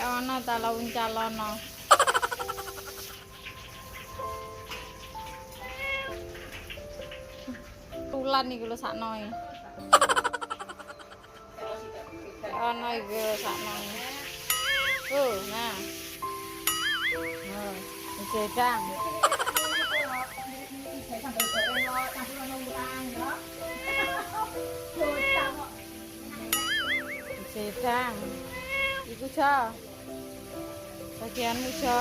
ana ta laung calono. Tulan iki lho sakno iki. Ana iki sakno. Oh, nah. Oh, jedang. Jedang. Iku Jo. Bagianmu Jo.